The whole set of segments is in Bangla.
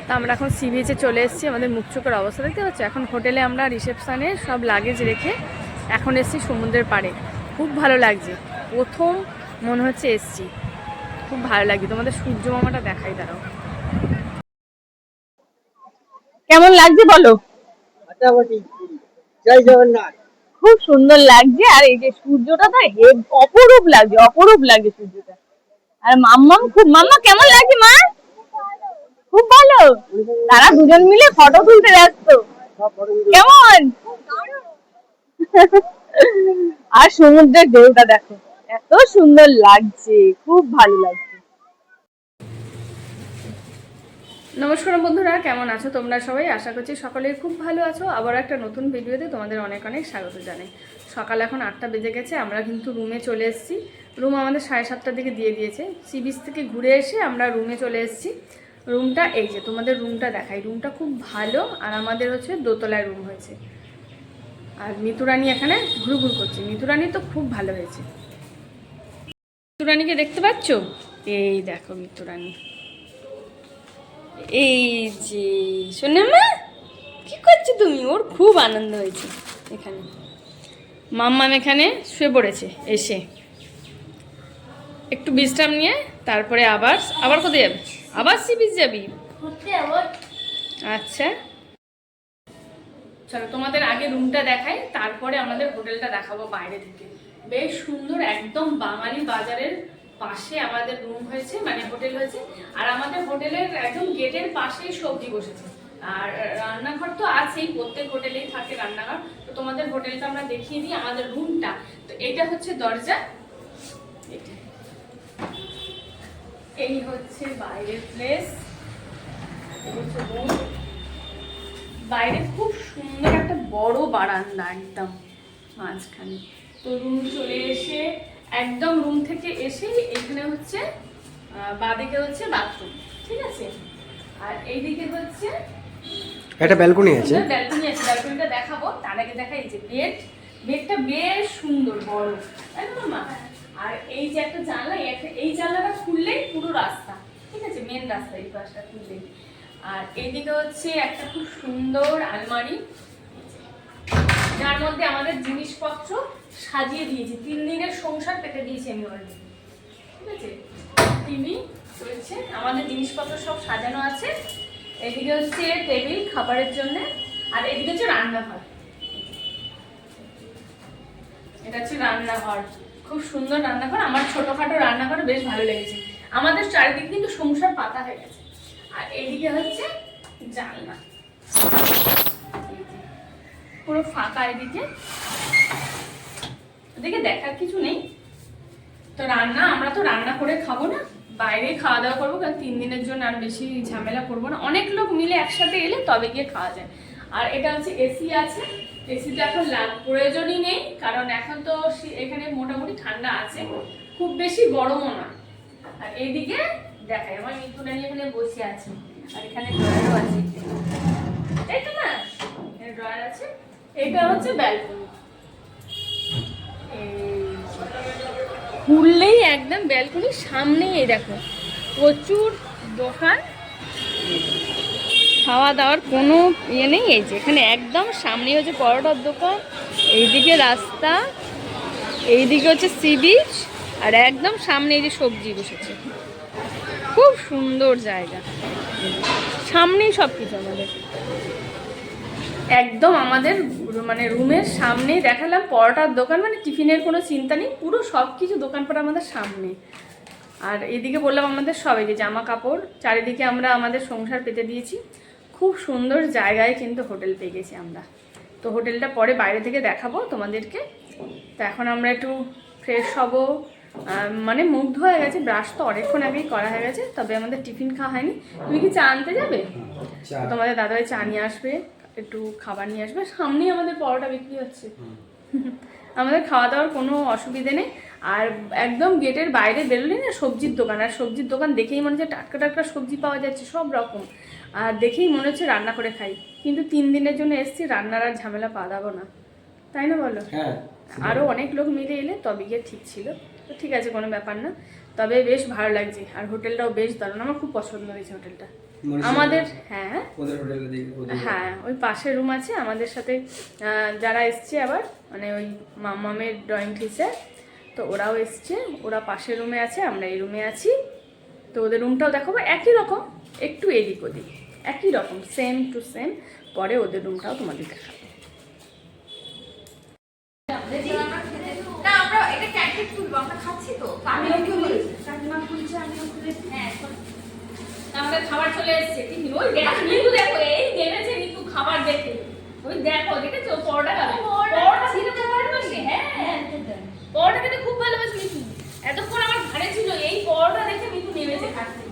তো আমরা এখন সি বিচে চলে এসেছি। আমাদের মুখ চোখের অবস্থা দেখতে পাচ্ছি। এখন হোটেলে আমরা রিসেপশানে সব লাগেজ রেখে এখন এসেছি সমুদ্রের পাড়ে। খুব ভালো লাগছে, প্রথম মনে হচ্ছে এসছি, খুব ভালো লাগছে। তোমাদের সূর্য মামাটা দেখাই, দাঁড়াও কেমন লাগছে বলো। জয় জগন্নাথ। খুব সুন্দর লাগছে, আর এই যে সূর্যটা তো অপরূপ লাগছে, অপরূপ লাগছে সূর্যটা। আর মাম্মা কেমন লাগছে মা? খুব ভালো। তারা দুজন মিলে ফটো তুলতে ব্যস্ত। কেমন? আর সমুদ্রের ঢেউটা দেখো, এত সুন্দর লাগছে, খুব ভালো লাগছে। নমস্কার বন্ধুরা, কেমন আছো তোমরা সবাই? আশা করছি সকলেই খুব ভালো আছো। আবার একটা নতুন ভিডিওতে তোমাদের অনেক অনেক স্বাগত জানাই। সকাল এখন 8টা বেজে গেছে, আমরা কিন্তু রুমে চলে এসেছি। রুম আমাদের 7:30টার দিকে দিয়ে দিয়েছে। সি বিচ থেকে ঘুরে এসে আমরা রুমে চলে এসেছি। রুমটা এই যে, তোমাদের রুমটা দেখাই। রুমটা খুব ভালো, আর আমাদের হচ্ছে দোতলায় রুম হয়েছে। আর মিতুরানি এখানে ঘুরঘুর করছে। মিতুরানি তো খুব ভালো হয়েছে। মিতুরানিকে দেখতে পাচ্ছ? এই দেখো মিতুরানি, এই যে শোনে মা, কি করছো তুমি? ওর খুব আনন্দ হয়েছে এখানে। মাম্মাম এখানে শুয়ে পড়েছে, এসে একটু বিশ্রাম নিয়ে তারপরে আবার কোথায় যাবে? আবার সি বিচ যাবি? আচ্ছা চলো, তোমাদের আগে রুমটা দেখাই, তারপরে আমাদের হোটেলটা দেখাবো বাইরে থেকে। বেশ সুন্দর, একদম বাঙালি বাজারের পাশে আমাদের রুম হয়েছে, মানে হোটেল হয়েছে। আর আমাদের হোটেলের একদম গেটের পাশেই সবজি বসেছে। আর রান্নাঘর তো আছেই, প্রত্যেক হোটেলেই থাকে রান্নাঘর। তো তোমাদের হোটেলটা আমরা দেখিয়ে দিই, আমাদের রুমটা। তো এইটা হচ্ছে দরজা, এই হচ্ছে বাইরের প্লেস, বাইরে খুব সুন্দর একটা বড় বারান্দা একদম মাঝখানে। তো রুম চলে এসে একদম রুম থেকে এসে এখানে হচ্ছে বাঁদিকে হচ্ছে বাথরুম, ঠিক আছে। আর এইদিকে হচ্ছে একটা ব্যালকনি আছে। ব্যালকনিটা দেখাবো, তার আগে দেখাই যে বেডটা বেশ সুন্দর বড়, তাই না মা? আর এই যে একটা জানলা, এই জানলাটা খুললেই পুরো রাস্তা, ঠিক আছে, মেন রাস্তা, এই পাশটা খুললেই। আর এইদিকে হচ্ছে একটা খুব সুন্দর আলমারি, যার মধ্যে আমাদের জিনিসপত্র সাজিয়ে দিয়েছি। 3 দিনের সংসার পেতে দিয়েছি আমি অলরেডি, ঠিক আছে। টিভি চলছে, আমাদের জিনিসপত্র সব সাজানো আছে। এদিকে হচ্ছে টেবিল খাবারের জন্য, আর এদিকে হচ্ছে রান্নাঘর। এটা হচ্ছে রান্নাঘর, খুব সুন্দর রান্নাঘর। আমার ছোটখাটো রান্নাঘর বেশ ভালো লেগেছে। আমাদের চারিদিকে কিন্তু সংসার পাতা হয়ে গেছে। আর এদিকে হচ্ছে জানলা, পুরো ফাঁকা। এদিকে দেখার কিছু নেই। তো আমরা তো রান্না করে খাবো না, বাইরে খাওয়া দাওয়া করবো, কারণ 3 দিনের জন্য আর বেশি ঝামেলা করবো না। অনেক লোক মিলে একসাথে এলে তবে গিয়ে খাওয়া যায়। আর এটা হচ্ছে এসি আছে। এসিটা এখন প্রয়োজনই নেই, কারণ এখন তো এখানে মোটামুটি ঠান্ডা আছে, খুব বেশি গরমও না। আর এইদিকে দেখাই, আমার মিঠুনানি এখানে বসে আছে, আর এখানে ড্রয়ারও আছে, তাই তো না? এখানে ড্রয়ার আছে। এটা হচ্ছে ব্যালকনি, খুললেই একদম ব্যালকনির সামনেই এই দেখো প্রচুর দোকান, খাওয়া দাওয়ার কোনো ইয়ে নেই। এই যে এখানে একদম সামনেই হচ্ছে পরোটার দোকান, এইদিকে রাস্তা, এইদিকে হচ্ছে সি বিচ, আর একদম সামনে এই যে সবজি বসেছে। খুব সুন্দর জায়গা, সামনেই সব কিছু আমাদের। একদম আমাদের মানে রুমের সামনেই দেখালাম পরোটার দোকান, মানে টিফিনের কোনো চিন্তা নেই, পুরো সব কিছু দোকানপাট আমাদের সামনে। আর এদিকে বললাম আমাদের সবাই যে জামা কাপড়, চারিদিকে আমরা আমাদের সংসার পেতে দিয়েছি। খুব সুন্দর জায়গায় কিন্তু হোটেল পেয়ে গেছি আমরা। তো হোটেলটা পরে বাইরে থেকে দেখাবো তোমাদেরকে। তো এখন আমরা একটু ফ্রেশ হবো, মানে মুখ ধোয়া গেছে, ব্রাশ তো অনেকক্ষণ আগেই করা হয়ে গেছে, তবে আমাদের টিফিন খাওয়া হয়নি। তুমি কি চা আনতে যাবে? তোমাদের দাদাভাই চা নিয়ে আসবে, একটু খাবার নিয়ে আসবে। সামনেই আমাদের পরোটা বিক্রি হচ্ছে। আমাদের খাওয়া দাওয়ার কোনো অসুবিধে নেই। আর একদম গেটের বাইরে বেরোলে না সবজির দোকান, আর সবজির দোকান দেখেই মনে হচ্ছে টাটকা টাটকা সবজি পাওয়া যাচ্ছে সব রকম। আর দেখেই মনে হচ্ছে রান্না করে খাই, কিন্তু 3 দিনের জন্য এসেছি, রান্নার আর ঝামেলা পাওয়া না, তাই না বলো? আরও অনেক লোক মিলে এলে তবে গিয়ে ঠিক ছিল। তো ঠিক আছে, কোনো ব্যাপার না। তবে বেশ ভালো লাগছে, আর হোটেলটাও বেশ দারুণ, আমার খুব পছন্দ হয়েছে হোটেলটা আমাদের। হ্যাঁ হ্যাঁ, ওই পাশে রুম আছে আমাদের সাথে যারা এসছে আবার, মানে ওই মামামের ড্রয়িং টিচার, তো ওরাও এসছে, ওরা পাশের রুমে আছে, আমরা এই রুমে আছি। তো ওদের রুমটাও দেখাবো, একই রকম, একটু এদিক ওদিক, একই রকম, সেম টু সেম। পরে ওদের রুমটাও তোমাদের দেখাবো। আমাদের খাবার চলে এসেছে, ওই দেখো নিতু, দেখো এই নেমেছে নিতু খাবার দেখে, ওই দেখো দেখেছো পরোটা খাবে, পরোটা ছিল ভালোবাসে, হ্যাঁ পরোটা খেতে খুব ভালোবাসে নিতু, এতক্ষণ আমার ঘরে ছিল, এই পরোটা দেখে নিতু নেমেছে খাচ্ছে।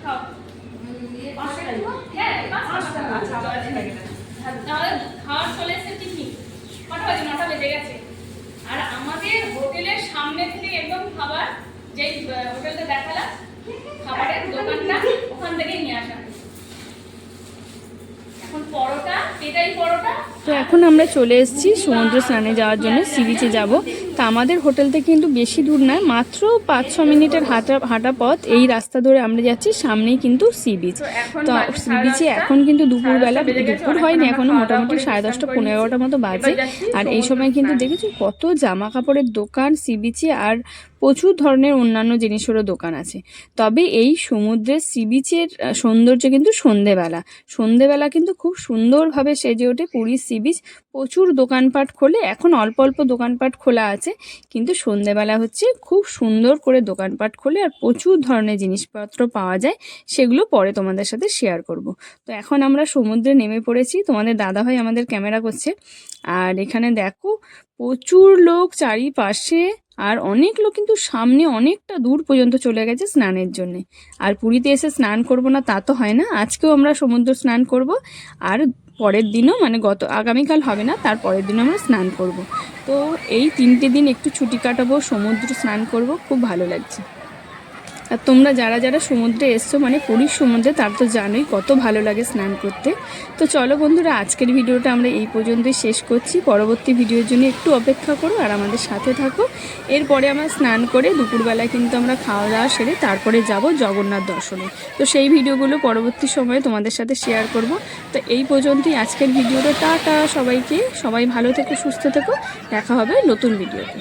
খাও হ্যাঁ, খাওয়ার চলে এসেছে টিফিন, কটা বাজে? 9টা বেজে গেছে। আর আমাদের হোটেলের সামনে থেকে একদম খাবার, যেই হোটেলটা দেখালাম খাবারের দোকানটা, ওখান থেকেই নিয়ে আসা। এখন পরোটা, পেটাই পরোটা। তো এখন আমরা চলে এসেছি সমুদ্র স্নানে যাওয়ার জন্য, সি বিচে যাব। তা আমাদের হোটেল থেকে কিন্তু বেশি দূর নয়, মাত্র 5-6 মিনিটের হাঁটা পথ। এই রাস্তা ধরে আমরা যাচ্ছি, সামনেই কিন্তু সি বিচ। তো সি বিচে এখন কিন্তু দুপুরবেলা, দুপুর হয়নি এখনো, মোটামুটি 10:30 পৌনে 11টার মতো বাজে। আর এই সময় কিন্তু দেখেছো কত জামা কাপড়ের দোকান সি বিচে, আর প্রচুর ধরনের অন্যান্য জিনিসেরও দোকান আছে। তবে এই সমুদ্রের সি বিচের সৌন্দর্য কিন্তু সন্ধেবেলা কিন্তু খুব সুন্দরভাবে সেজে ওঠে পুরীর সি বিচ। প্রচুর দোকানপাট খোলে, এখন অল্প অল্প দোকানপাট খোলা আছে, কিন্তু সন্ধেবেলা হচ্ছে খুব সুন্দর করে দোকানপাট খোলে, আর প্রচুর ধরনের জিনিসপত্র পাওয়া যায়, সেগুলো পরে তোমাদের সাথে শেয়ার করব। তো এখন আমরা সমুদ্রে নেমে পড়েছি, তোমাদের দাদাভাই আমাদের ক্যামেরা করছে। আর এখানে দেখো প্রচুর লোক চারিপাশে, আর অনেক লোক কিন্তু সামনে অনেকটা দূর পর্যন্ত চলে গেছে স্নানের জন্য। আর পুরীতে এসে স্নান করব না তা তো হয় না, আজকেও আমরা সমুদ্র স্নান করব, আর পরের দিনও, মানে আগামীকাল হবে না, তার পরের দিনও আমরা স্নান করব। তো এই 3টে দিন একটু ছুটি কাটাবো, সমুদ্র স্নান করব, খুব ভালো লাগছে। আর তোমরা যারা যারা সমুদ্রে এসছো, মানে পুরীর সমুদ্রে, তার তো জানোই কত ভালো লাগে স্নান করতে। তো চলো বন্ধুরা, আজকের ভিডিওটা আমরা এই পর্যন্তই শেষ করছি। পরবর্তী ভিডিওর জন্য একটু অপেক্ষা করো আর আমাদের সাথে থাকো। এরপরে আমরা স্নান করে দুপুরবেলায় কিন্তু আমরা খাওয়া দাওয়া সেরে তারপরে যাব জগন্নাথ দর্শনে। তো সেই ভিডিওগুলো পরবর্তী সময়ে তোমাদের সাথে শেয়ার করব। তো এই পর্যন্তই আজকের ভিডিওটা। টাটা সবাইকে, সবাই ভালো থেকো, সুস্থ থেকো, দেখা হবে নতুন ভিডিওতে।